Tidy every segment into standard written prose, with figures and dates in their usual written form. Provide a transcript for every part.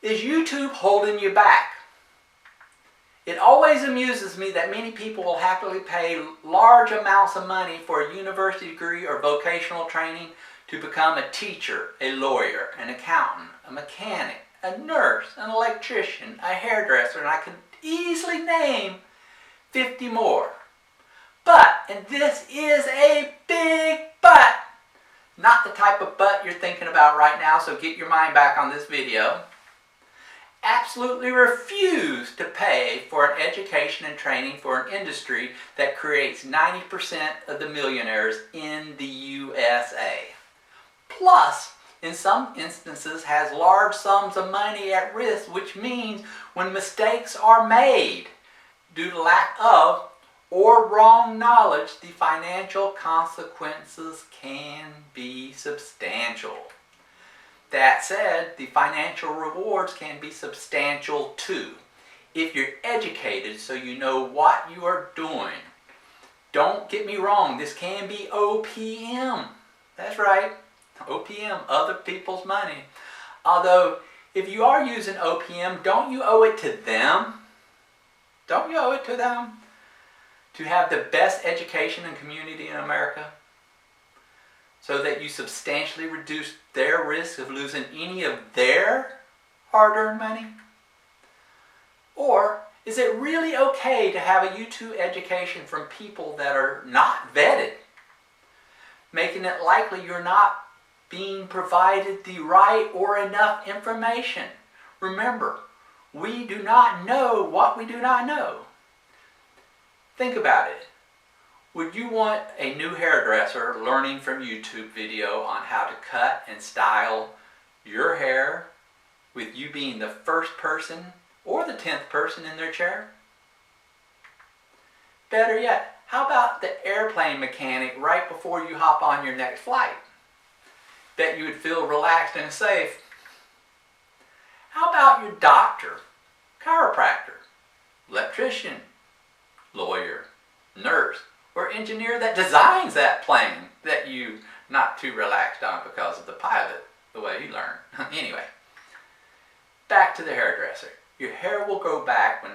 Is YouTube holding you back? It always amuses me that many people will happily pay large amounts of money for a university degree or vocational training to become a teacher, a lawyer, an accountant, a mechanic, a nurse, an electrician, a hairdresser, and I can easily name 50 more. But, and this is a big but, not the type of but you're thinking about right now, so get your mind back on this video, absolutely refuse to pay for an education and training for an industry that creates 90% of the millionaires in the USA. Plus, in some instances, has large sums of money at risk, which means when mistakes are made due to lack of or wrong knowledge, the financial consequences can be substantial. That said, the financial rewards can be substantial too, if you're educated so you know what you are doing. Don't get me wrong, this can be OPM. That's right, OPM, other people's money. Although, if you are using OPM, don't you owe it to them? Don't you owe it to them to have the best education and community in America, so that you substantially reduce their risk of losing any of their hard-earned money? Or is it really okay to have a YouTube education from people that are not vetted, making it likely you're not being provided the right or enough information? Remember, we do not know what we do not know. Think about it. Would you want a new hairdresser learning from YouTube video on how to cut and style your hair with you being the first person or the 10th person in their chair? Better yet, how about the airplane mechanic right before you hop on your next flight? Bet you would feel relaxed and safe. How about your doctor, chiropractor, electrician, lawyer, nurse, or engineer that designs that plane that you not too relaxed on because of the pilot, the way you learn? Anyway, back to the hairdresser. Your hair will grow back when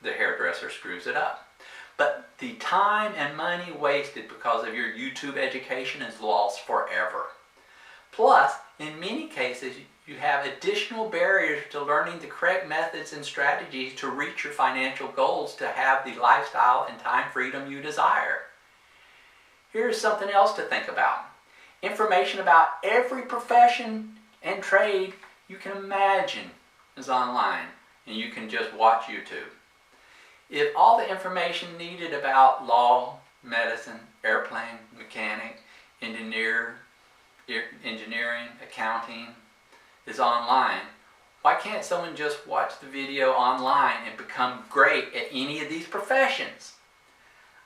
the hairdresser screws it up. But the time and money wasted because of your YouTube education is lost forever. Plus, in many cases, you have additional barriers to learning the correct methods and strategies to reach your financial goals to have the lifestyle and time freedom you desire. Here's something else to think about. Information about every profession and trade you can imagine is online, and you can just watch YouTube. If all the information needed about law, medicine, airplane, mechanic, engineering, accounting is online, why can't someone just watch the video online and become great at any of these professions?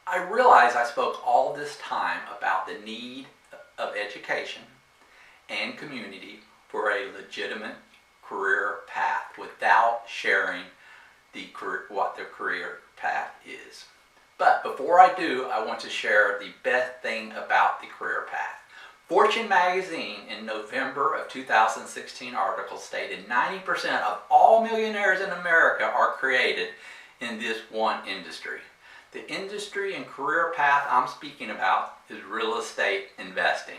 I realize I spoke all this time about the need of education and community for a legitimate career path without sharing what the career path is. But before I do, I want to share the best thing about the career path. Fortune magazine in November of 2016 article stated 90% of all millionaires in America are created in this one industry. The industry and career path I'm speaking about is real estate investing.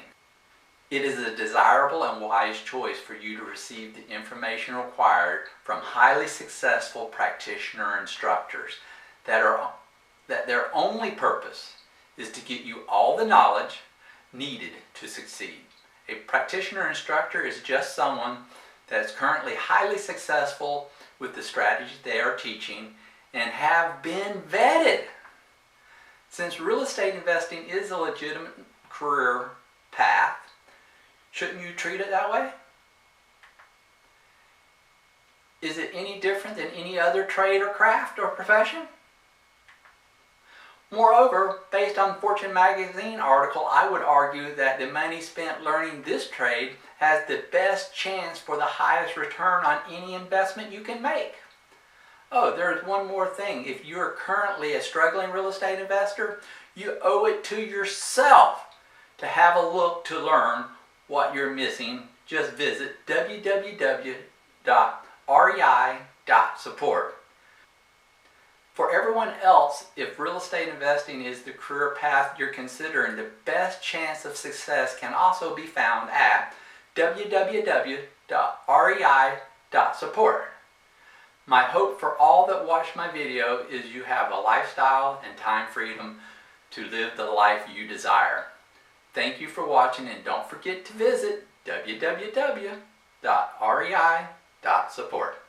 It is a desirable and wise choice for you to receive the information required from highly successful practitioner instructors that their only purpose is to get you all the knowledge needed to succeed. A practitioner instructor is just someone that is currently highly successful with the strategies they are teaching and have been vetted. Since real estate investing is a legitimate career path, shouldn't you treat it that way? Is it any different than any other trade or craft or profession? Moreover, based on Fortune magazine article, I would argue that the money spent learning this trade has the best chance for the highest return on any investment you can make. Oh, there's one more thing. If you're currently a struggling real estate investor, you owe it to yourself to have a look to learn what you're missing. Just visit www www.rei.support. For everyone else, if real estate investing is the career path you're considering, the best chance of success can also be found at www.rei.support. My hope for all that watch my video is you have a lifestyle and time freedom to live the life you desire. Thank you for watching, and don't forget to visit www.rei.support.